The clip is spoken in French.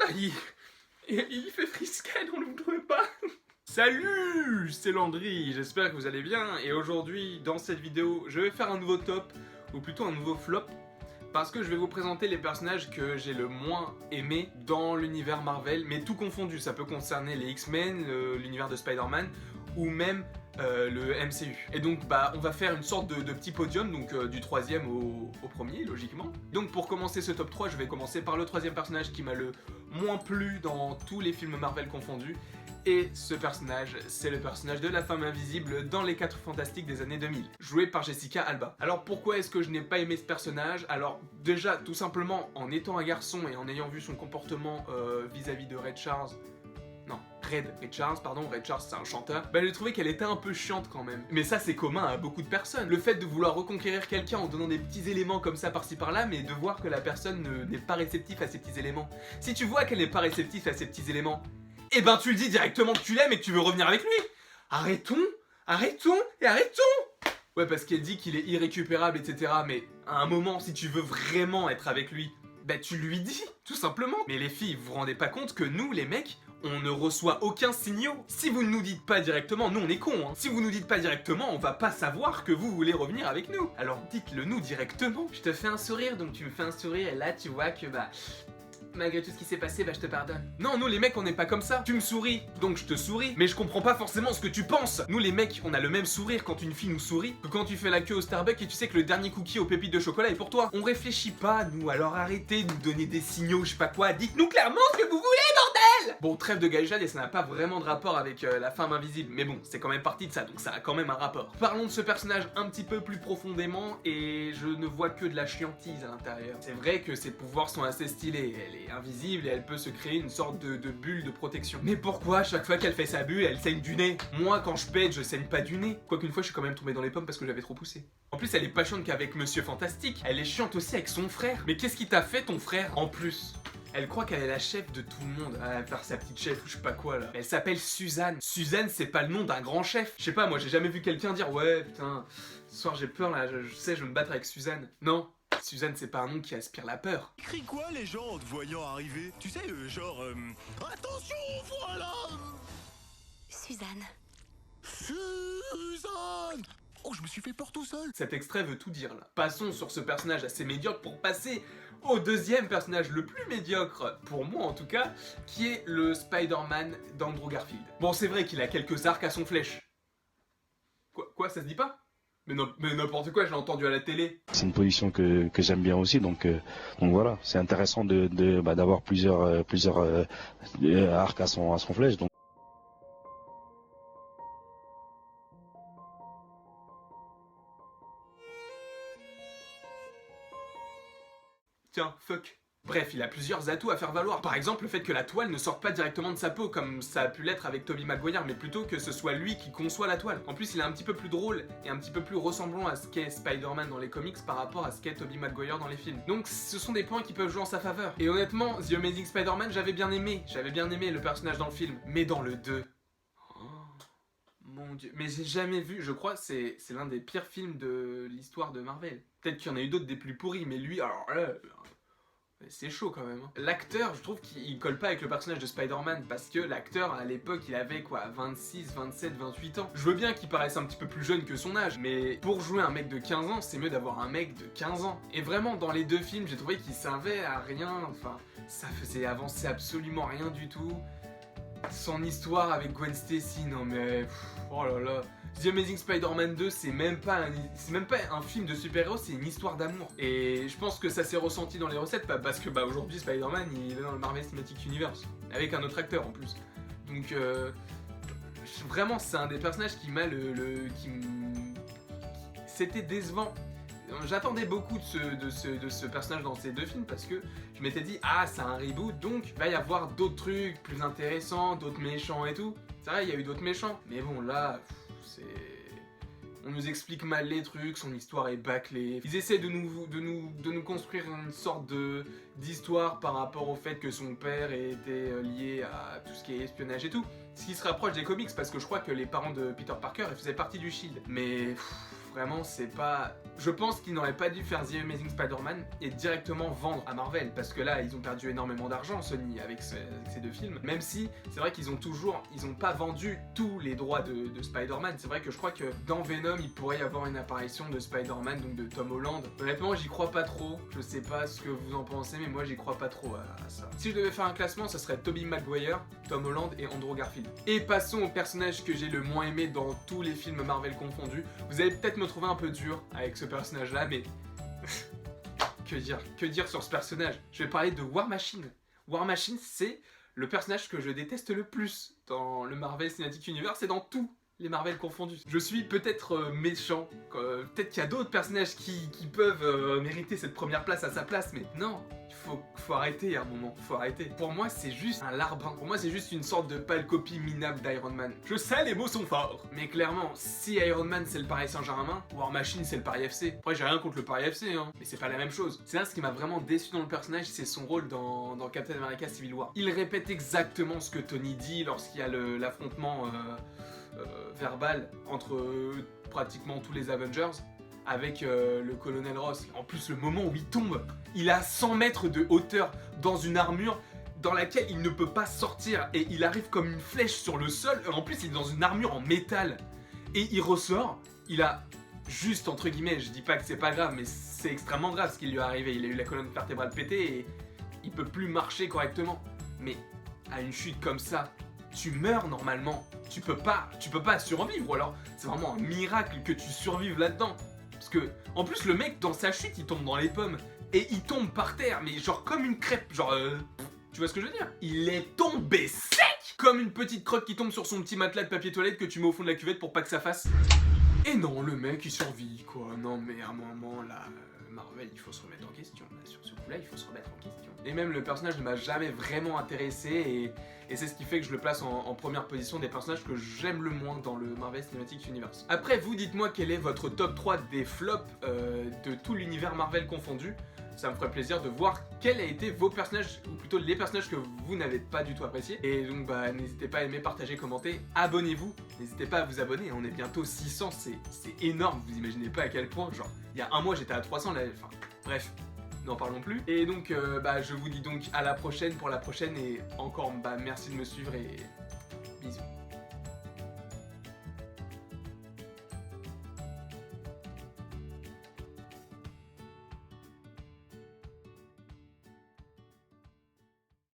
Ah, il fait frisquet dans l'ouvre pas. Salut, c'est Landry, j'espère que vous allez bien. Et aujourd'hui, dans cette vidéo, je vais faire un nouveau top, ou plutôt un nouveau flop, parce que je vais vous présenter les personnages que j'ai le moins aimés dans l'univers Marvel, mais tout confondu. Ça peut concerner les X-Men, l'univers de Spider-Man, ou même le MCU. Et donc on va faire une sorte de petit podium, donc du troisième au premier, logiquement. Donc pour commencer ce top 3, je vais commencer par le troisième personnage qui m'a le moins plu dans tous les films Marvel confondus. Et ce personnage, c'est le personnage de la femme invisible dans les 4 Fantastiques des années 2000, joué par Jessica Alba. Alors pourquoi est-ce que je n'ai pas aimé ce personnage? Alors déjà, tout simplement, en étant un garçon et en ayant vu son comportement vis-à-vis de Red Charles, Red Charles c'est un chanteur, j'ai trouvé qu'elle était un peu chiante quand même. Mais ça c'est commun à beaucoup de personnes. Le fait de vouloir reconquérir quelqu'un en donnant des petits éléments comme ça par-ci par-là, mais de voir que la personne n'est pas réceptive à ces petits éléments. Si tu vois qu'elle n'est pas réceptive à ces petits éléments, eh ben tu le dis directement que tu l'aimes et que tu veux revenir avec lui. Arrêtons. Ouais, parce qu'elle dit qu'il est irrécupérable, etc. Mais à un moment, si tu veux vraiment être avec lui, tu lui dis, tout simplement. Mais les filles, vous vous rendez pas compte que nous, les mecs, on ne reçoit aucun signal. Si vous ne nous dites pas directement, nous on est cons, hein. Si vous nous dites pas directement, on va pas savoir que vous voulez revenir avec nous. Alors dites-le nous directement. Je te fais un sourire, donc tu me fais un sourire, et là tu vois que malgré tout ce qui s'est passé, je te pardonne. Non, nous les mecs, on n'est pas comme ça. Tu me souris, donc je te souris. Mais je comprends pas forcément ce que tu penses. Nous les mecs, on a le même sourire quand une fille nous sourit que quand tu fais la queue au Starbucks et tu sais que le dernier cookie aux pépites de chocolat est pour toi. On réfléchit pas, nous, alors arrêtez de nous donner des signaux, je sais pas quoi. Dites-nous clairement ce que vous voulez, bordel! Bon, trêve de gaijade et ça n'a pas vraiment de rapport avec la femme invisible. Mais bon, c'est quand même partie de ça, donc ça a quand même un rapport. Parlons de ce personnage un petit peu plus profondément et je ne vois que de la chiantise à l'intérieur. C'est vrai que ses pouvoirs sont assez stylés. Elle est invisible et elle peut se créer une sorte de bulle de protection. Mais pourquoi chaque fois qu'elle fait sa bulle, elle saigne du nez? Moi, quand je pète, je saigne pas du nez. Quoiqu'une fois, je suis quand même tombé dans les pommes parce que j'avais trop poussé. En plus, elle est pas chiante qu'avec Monsieur Fantastique. Elle est chiante aussi avec son frère. Mais qu'est-ce qui t'a fait, ton frère? En plus, elle croit qu'elle est la chef de tout le monde. Elle va faire sa petite chef ou je sais pas quoi là. Elle s'appelle Suzanne. Suzanne, c'est pas le nom d'un grand chef. Je sais pas, moi j'ai jamais vu quelqu'un dire ouais putain, ce soir j'ai peur là, je sais, je vais me battre avec Suzanne. Non. Suzanne, c'est pas un nom qui aspire la peur. Ils crient quoi les gens en te voyant arriver? Tu sais, attention, voilà! Suzanne. Suzanne! Oh, je me suis fait peur tout seul! Cet extrait veut tout dire là. Passons sur ce personnage assez médiocre pour passer au deuxième personnage le plus médiocre, pour moi en tout cas, qui est le Spider-Man d'Andrew Garfield. Bon, c'est vrai qu'il a quelques arcs à son flèche. Quoi, ça se dit pas? Mais n'importe quoi, je l'ai entendu à la télé. C'est une position que j'aime bien aussi, donc voilà, c'est intéressant d'avoir plusieurs arcs à son flèche. Donc. Tiens, fuck. Bref, il a plusieurs atouts à faire valoir. Par exemple, le fait que la toile ne sorte pas directement de sa peau, comme ça a pu l'être avec Tobey Maguire, mais plutôt que ce soit lui qui conçoit la toile. En plus, il est un petit peu plus drôle et un petit peu plus ressemblant à ce qu'est Spider-Man dans les comics par rapport à ce qu'est Tobey Maguire dans les films. Donc ce sont des points qui peuvent jouer en sa faveur. Et honnêtement, The Amazing Spider-Man, j'avais bien aimé le personnage dans le film. Mais dans le 2... Mon dieu, mais j'ai jamais vu, je crois c'est l'un des pires films de l'histoire de Marvel. Peut-être qu'il y en a eu d'autres des plus pourris, mais lui, alors là... c'est chaud quand même. L'acteur, je trouve qu'il colle pas avec le personnage de Spider-Man parce que l'acteur, à l'époque, il avait quoi, 26, 27, 28 ans. Je veux bien qu'il paraisse un petit peu plus jeune que son âge, mais pour jouer un mec de 15 ans, c'est mieux d'avoir un mec de 15 ans. Et vraiment, dans les deux films, j'ai trouvé qu'il servait à rien, enfin, ça faisait avancer absolument rien du tout. Son histoire avec Gwen Stacy, non mais... oh là là... The Amazing Spider-Man 2, c'est même pas un film de super-héros, c'est une histoire d'amour. Et je pense que ça s'est ressenti dans les recettes, parce que aujourd'hui Spider-Man il est dans le Marvel Cinematic Universe, avec un autre acteur en plus. Donc vraiment c'est un des personnages qui m'a c'était décevant. J'attendais beaucoup de ce personnage dans ces deux films parce que je m'étais dit ah c'est un reboot donc il va y avoir d'autres trucs plus intéressants, d'autres méchants et tout. C'est vrai il y a eu d'autres méchants, mais bon là... on nous explique mal les trucs, son histoire est bâclée. Ils essaient de nous construire une sorte d'histoire par rapport au fait que son père était lié à tout ce qui est espionnage et tout. Ce qui se rapproche des comics parce que je crois que les parents de Peter Parker ils faisaient partie du SHIELD. Mais Vraiment, c'est pas... Je pense qu'ils n'auraient pas dû faire The Amazing Spider-Man et directement vendre à Marvel, parce que là, ils ont perdu énormément d'argent, Sony, avec ces deux films. Même si, c'est vrai qu'ils ont pas vendu tous les droits de Spider-Man. C'est vrai que je crois que dans Venom, il pourrait y avoir une apparition de Spider-Man, donc de Tom Holland. Honnêtement, j'y crois pas trop. Je sais pas ce que vous en pensez, mais moi, j'y crois pas trop à ça. Si je devais faire un classement, ce serait Tobey Maguire, Tom Holland et Andrew Garfield. Et passons au personnage que j'ai le moins aimé dans tous les films Marvel confondus. Vous allez peut-être me trouver un peu dur avec ce personnage-là, mais... Que dire sur ce personnage? Je vais parler de War Machine. War Machine, c'est le personnage que je déteste le plus dans le Marvel Cinematic Universe et dans tous les Marvel confondus. Je suis peut-être méchant, peut-être qu'il y a d'autres personnages qui peuvent mériter cette première place à sa place, mais non, faut arrêter à un moment, faut arrêter. Pour moi, c'est juste un larbin. Pour moi, c'est juste une sorte de pâle copie minable d'Iron Man. Je sais, les mots sont forts, mais clairement, si Iron Man c'est le Paris Saint-Germain, War Machine c'est le Paris FC. Après, j'ai rien contre le Paris FC, hein, mais c'est pas la même chose. C'est là ce qui m'a vraiment déçu dans le personnage, c'est son rôle dans Captain America Civil War. Il répète exactement ce que Tony dit lorsqu'il y a l'affrontement verbal entre pratiquement tous les Avengers avec le colonel Ross. En plus, le moment où il tombe, il a 100 mètres de hauteur dans une armure dans laquelle il ne peut pas sortir et il arrive comme une flèche sur le sol. En plus, il est dans une armure en métal et il ressort. Il a juste, entre guillemets, je dis pas que c'est pas grave, mais c'est extrêmement grave ce qui lui est arrivé. Il a eu la colonne vertébrale pétée et il peut plus marcher correctement. Mais à une chute comme ça, tu meurs normalement. Tu peux pas survivre, ou alors c'est vraiment un miracle que tu survives là-dedans. Parce que, en plus, le mec, dans sa chute, il tombe dans les pommes. Et il tombe par terre, mais genre comme une crêpe. Genre, tu vois ce que je veux dire? Il est tombé sec! Comme une petite crotte qui tombe sur son petit matelas de papier toilette que tu mets au fond de la cuvette pour pas que ça fasse. Et non, le mec, il survit, quoi. Non, mais à un moment, là, Marvel, il faut se remettre en question. Là, sur ce coup-là, il faut se remettre en question. Et même, le personnage ne m'a jamais vraiment intéressé, et c'est ce qui fait que je le place en première position des personnages que j'aime le moins dans le Marvel Cinematic Universe. Après, vous, dites-moi quel est votre top 3 des flops de tout l'univers Marvel confondu. Ça me ferait plaisir de voir quels a été vos personnages, ou plutôt les personnages que vous n'avez pas du tout appréciés. Et donc bah n'hésitez pas à aimer, partager, commenter, abonnez-vous. N'hésitez pas à vous abonner, on est bientôt 600, c'est énorme, vous imaginez pas à quel point, genre il y a un mois j'étais à 300, là, enfin bref, n'en parlons plus. Et donc bah je vous dis donc à la prochaine pour la prochaine, et encore bah merci de me suivre et